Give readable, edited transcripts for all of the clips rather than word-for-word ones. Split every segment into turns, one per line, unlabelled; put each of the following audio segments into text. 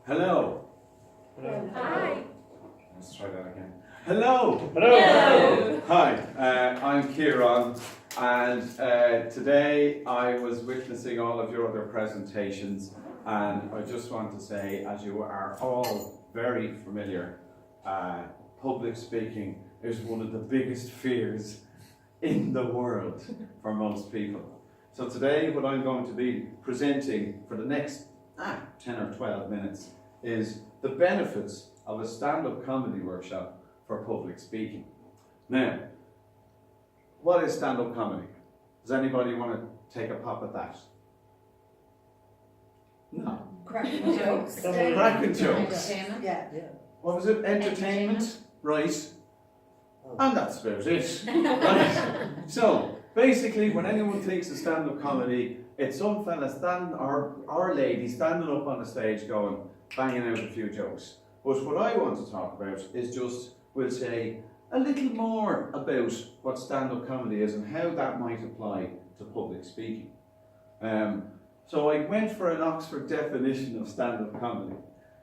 Hello.
Hello.
Hi.
Let's try that again. Hello.
Hello.
Hi, I'm Ciaran, and today I was witnessing all of your other presentations, and I just want to say, as you are all very familiar, public speaking is one of the biggest fears in the world for most people. So today what I'm going to be presenting for the next 10 or 12 minutes is the benefits of a stand-up comedy workshop for public speaking. Now, what is stand-up comedy? Does anybody want to take a pop at that? No.
Cracking jokes.
Cracking jokes.
Yeah.
What was it? Entertainment? Right. And that's about it. Right. So, basically, when anyone thinks of stand-up comedy, it's some fella standing, or lady standing up on the stage going, banging out a few jokes. But what I want to talk about is just, we'll say, a little more about what stand-up comedy is and how that might apply to public speaking. So I went for an Oxford definition of stand-up comedy,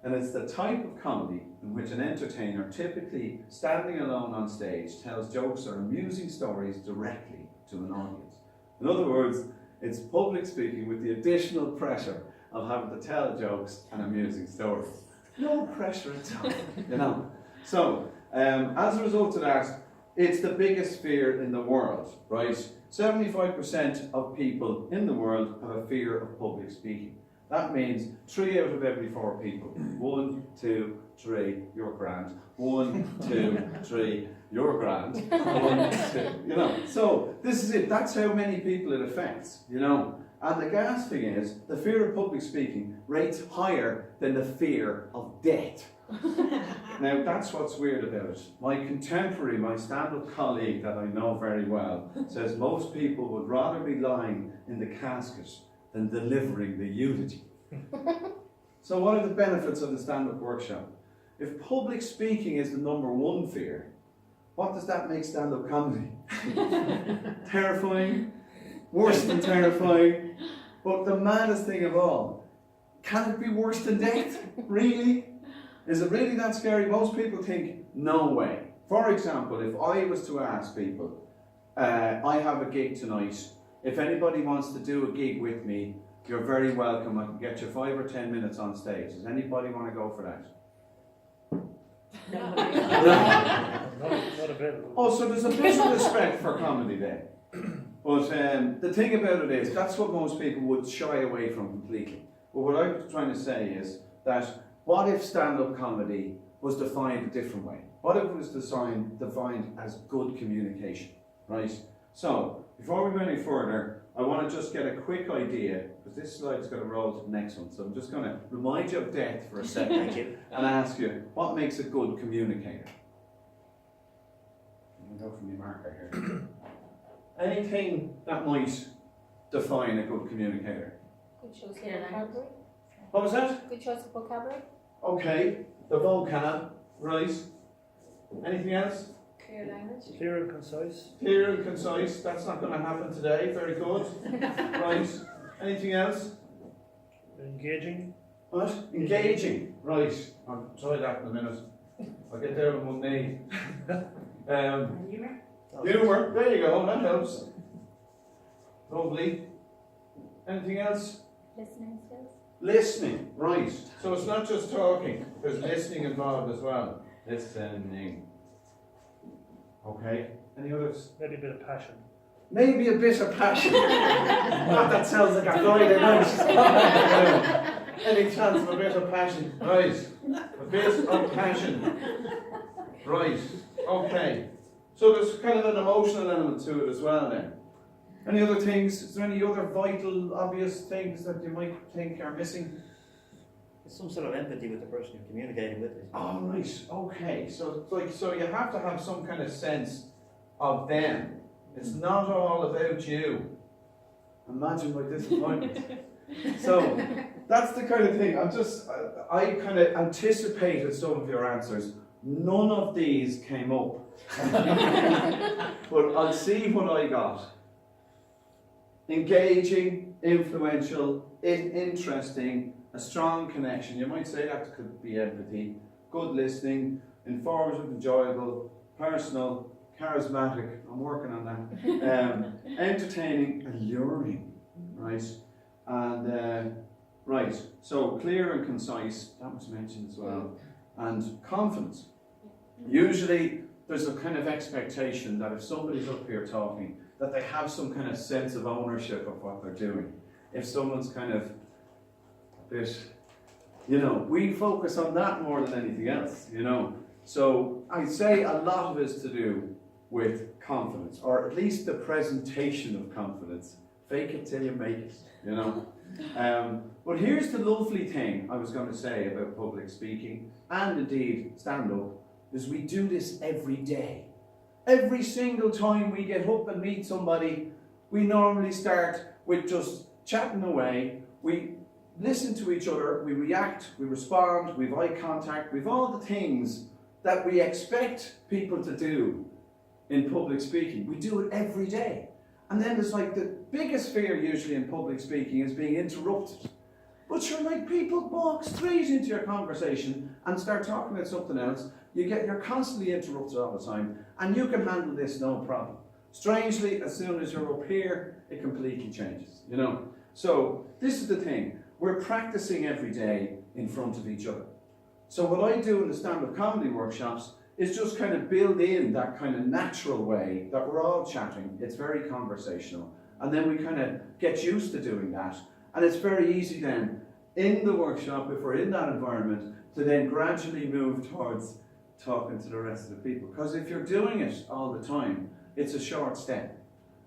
and it's the type of comedy in which an entertainer, typically standing alone on stage, tells jokes or amusing stories directly to an audience. In other words, it's public speaking with the additional pressure of having to tell jokes and amusing stories. No pressure at all, you know. So, as a result of that, it's the biggest fear in the world, right? 75% of people in the world have a fear of public speaking. That means 3 out of every 4 people. 1, 2, 3, you're grand. 1, 2, 3, you're grand. 1, 2, you know. So this is it. That's how many people it affects, you know. And the gas thing is, the fear of public speaking rates higher than the fear of death. Now that's what's weird about it. My contemporary, my stand-up colleague that I know very well, says most people would rather be lying in the casket than delivering the eulogy. So what are the benefits of the stand-up workshop? If public speaking is the #1 fear, what does that make stand-up comedy? Terrifying? Worse than terrifying? But the maddest thing of all, can it be worse than death? Really? Is it really that scary? Most people think, no way. For example, if I was to ask people, I have a gig tonight, if anybody wants to do a gig with me, you're very welcome. I can get you 5 or 10 minutes on stage. Does anybody want to go for that?
Not a bit.
Oh, so there's a bit of respect for comedy then. But the thing about it is, that's what most people would shy away from completely. But what I'm trying to say is that what if stand-up comedy was defined a different way? What if it was defined as good communication, right? So, before we go any further, I want to just get a quick idea, because this slide's going to roll to the next one, so I'm just going to remind you of death for a second and ask you, what makes a good communicator? I'm going to go from the marker here. Anything that might define a good communicator?
Good choice of vocabulary.
What was that?
Good choice of vocabulary.
Okay, the vocab, right. Anything else?
Clear language.
Clear and concise.
Clear and concise, that's not going to happen today, very good. Right, anything else?
Engaging.
What? Engaging, right. I'll try that in a minute. I'll get down on one knee. Humour, there you go, that helps. Lovely. Anything else?
Listening skills.
Listening, right. So it's not just talking, there's listening involved as well. Listening. Okay, any others?
Maybe a bit of passion.
Maybe a bit of passion. God, that sounds like a Friday night. Any chance of a bit of passion? Right, a bit of passion. Right, okay. So there's kind of an emotional element to it as well then. Any other things? Is there any other vital, obvious things that you might think are missing?
Some sort of empathy with the person you're communicating with.
Oh, right. Okay. So, so you have to have some kind of sense of them. It's not all about you. Imagine my disappointment. So that's the kind of thing. I kind of anticipated some of your answers. None of these came up. But I'll see what I got. Engaging, influential, interesting, a strong connection. You might say that could be empathy, good listening, informative, enjoyable, personal, charismatic. I'm working on that. Entertaining, alluring, right? And right, so clear and concise, that was mentioned as well, and confidence. Usually there's a kind of expectation that if somebody's up here talking, that they have some kind of sense of ownership of what they're doing. If someone's kind of a bit, we focus on that more than anything else, So I'd say a lot of it's to do with confidence, or at least the presentation of confidence. Fake it till you make it, But here's the lovely thing I was going to say about public speaking, and indeed stand-up, is we do this every day. Every single time we get up and meet somebody, we normally start with just chatting away. We listen to each other, we react, we respond, we've eye contact, we've all the things that we expect people to do in public speaking. We do it every day. And then there's like the biggest fear usually in public speaking is being interrupted. But sure, like people walk straight into your conversation and start talking about something else. You're constantly interrupted all the time, and you can handle this no problem. Strangely, as soon as you're up here, it completely changes, So this is the thing. We're practicing every day in front of each other. So what I do in the stand-up comedy workshops is just kind of build in that kind of natural way that we're all chatting. It's very conversational. And then we kind of get used to doing that. And it's very easy then, in the workshop, if we're in that environment, to then gradually move towards talking to the rest of the people. Because if you're doing it all the time, it's a short step.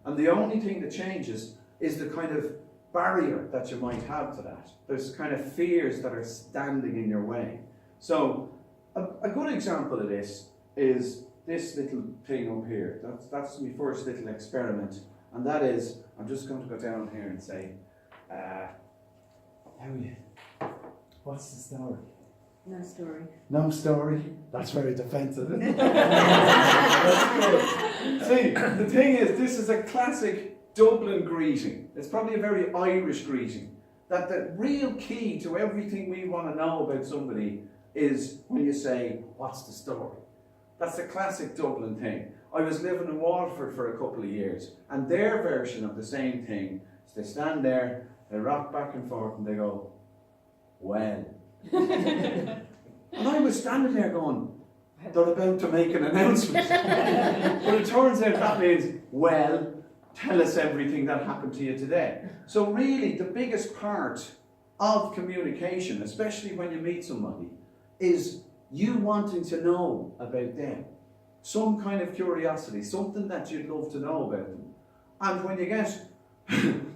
And the only thing that changes is the kind of barrier that you might have to that. There's kind of fears that are standing in your way. So a good example of this is this little thing up here. That's my first little experiment. And that is, I'm just going to go down here and say, how are you? What's the story?
No story.
No story? That's very defensive, isn't it? That's good. See, the thing is, this is a classic Dublin greeting. It's probably a very Irish greeting. That the real key to everything we want to know about somebody is when you say, what's the story? That's the classic Dublin thing. I was living in Waterford for a couple of years, and their version of the same thing is they stand there, they rock back and forth, and they go, well. And I was standing there going, they're about to make an announcement. But it turns out that means, well, tell us everything that happened to you today. So really, the biggest part of communication, especially when you meet somebody, is you wanting to know about them. Some kind of curiosity, something that you'd love to know about them. And when you get,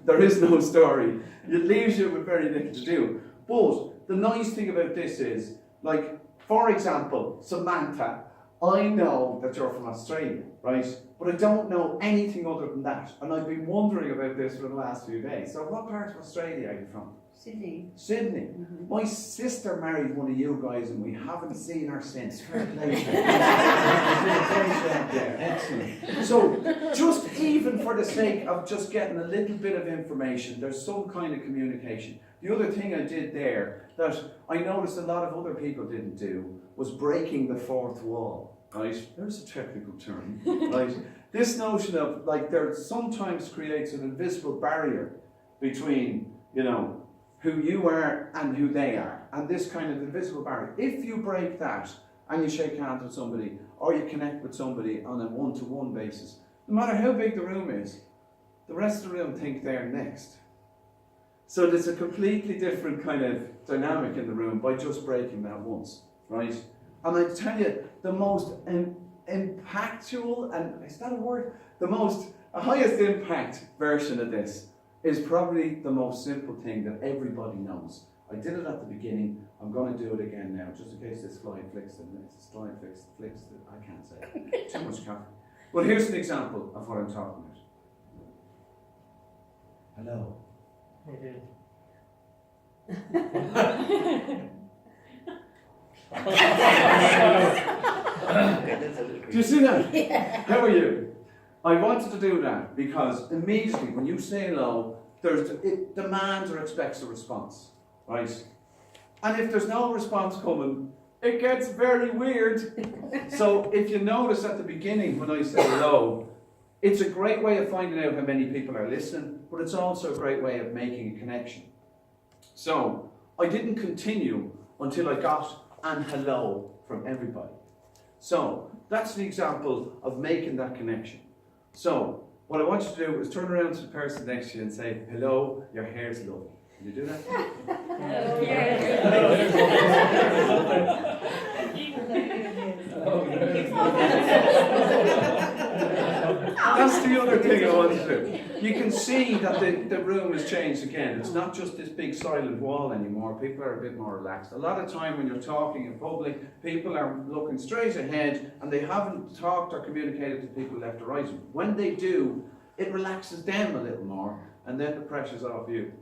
there is no story, it leaves you with very little to do. But the nice thing about this is, like, for example, Samantha, I know that you're from Australia, right? But I don't know anything other than that. And I've been wondering about this for the last few days. So what part of Australia are you from?
Sydney.
Sydney.
Mm-hmm.
My sister married one of you guys and we haven't seen her since. Fair play. Excellent. So just even for the sake of just getting a little bit of information, there's some kind of communication. The other thing I did there that I noticed a lot of other people didn't do was breaking the fourth wall. Right? There's a technical term. Right? This notion of like there sometimes creates an invisible barrier between, who you are and who they are. And this kind of invisible barrier. If you break that and you shake hands with somebody or you connect with somebody on a one-to-one basis, no matter how big the room is, the rest of the room think they're next. So there's a completely different kind of dynamic in the room by just breaking that once, right? And I tell you, the most impactful, and is that a word? The highest impact version of this is probably the most simple thing that everybody knows. I did it at the beginning, I'm going to do it again now, just in case this slide flicks it. Slide flicks it, I can't say it. Too much coffee. But here's an example of what I'm talking about. Hello.
Okay.
Do you see that? Yeah. How are you? I wanted to do that because immediately when you say hello, it demands or expects a response, right? And if there's no response coming, it gets very weird. So if you notice at the beginning when I say hello, it's a great way of finding out how many people are listening, but it's also a great way of making a connection. So I didn't continue until I got an hello from everybody. So that's an example of making that connection. So what I want you to do is turn around to the person next to you and say, hello, your hair's lovely. Can you do that? That's the other thing I want to do. You can see that the room has changed again. It's not just this big silent wall anymore. People are a bit more relaxed. A lot of time when you're talking in public, people are looking straight ahead and they haven't talked or communicated to people left or right. When they do, it relaxes them a little more and then the pressure's off you.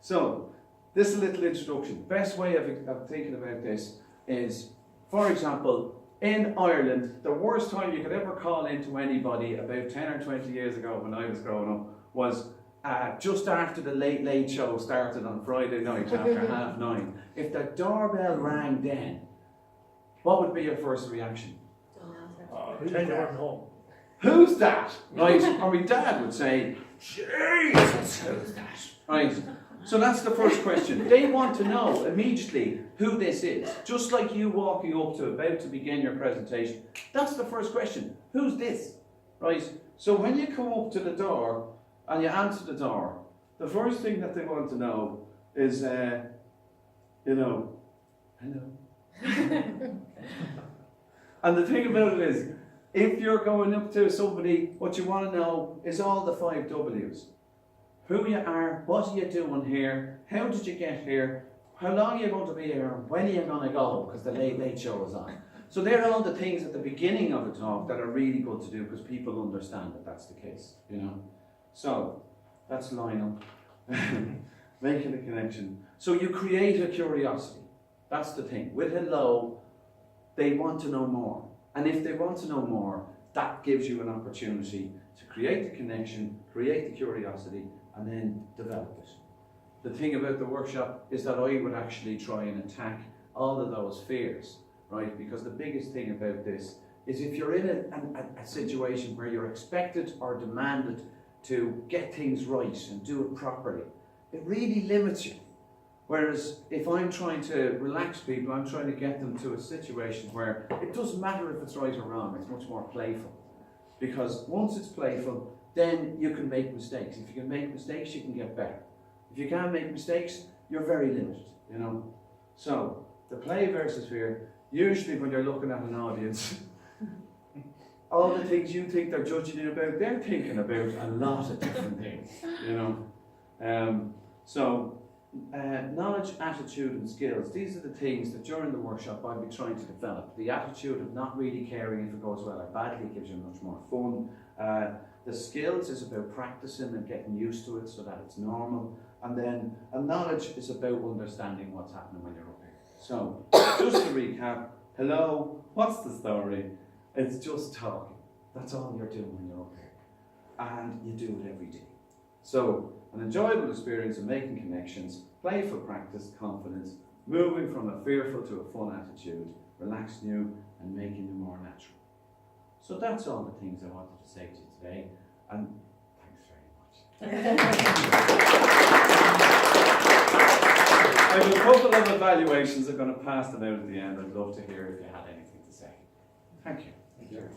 So, this is a little introduction. Best way of thinking about this is, for example, in Ireland, the worst time you could ever call into anybody about 10 or 20 years ago when I was growing up was just after the Late Late Show started on Friday night after 9:30. If the doorbell rang then, what would be your first reaction?
Pretend you weren't home.
Who's that? Right? Or my dad would say, Jesus, who's that? Right? So that's the first question. They want to know immediately who this is. Just like you walking up to about to begin your presentation. That's the first question. Who's this? Right? So when you come up to the door and you answer the door, the first thing that they want to know is, hello. And the thing about it is, if you're going up to somebody, what you want to know is all the 5 W's. Who you are, what are you doing here, how did you get here, how long are you going to be here, when are you going to go, because the Late Late Show is on. So they're all the things at the beginning of a talk that are really good to do because people understand that that's the case, you know. So, that's Lionel, making a connection. So you create a curiosity, that's the thing. With hello, they want to know more. And if they want to know more, that gives you an opportunity to create the connection, create the curiosity, and then develop it. The thing about the workshop is that I would actually try and attack all of those fears, right? Because the biggest thing about this is if you're in a situation where you're expected or demanded to get things right and do it properly, it really limits you. Whereas if I'm trying to relax people, I'm trying to get them to a situation where it doesn't matter if it's right or wrong, it's much more playful. Because once it's playful, then you can make mistakes. If you can make mistakes, you can get better. If you can't make mistakes, you're very limited, you know. So, the play versus fear, usually when you're looking at an audience, all the things you think they're judging you about, they're thinking about a lot of different things, you know. Knowledge, attitude and skills, these are the things that during the workshop I'll be trying to develop. The attitude of not really caring if it goes well or badly gives you much more fun. The skills is about practicing and getting used to it so that it's normal. And then knowledge is about understanding what's happening when you're up here. So, just to recap, hello, what's the story? It's just talking. That's all you're doing when you're up here. And you do it every day. So, an enjoyable experience of making connections, playful practice, confidence, moving from a fearful to a fun attitude, relaxing you and making you more natural. So that's all the things I wanted to say to you today, and thanks very much. I have a couple of evaluations. I'm going to pass them out at the end. I'd love to hear if you had anything to say. Thank you.
Thank you.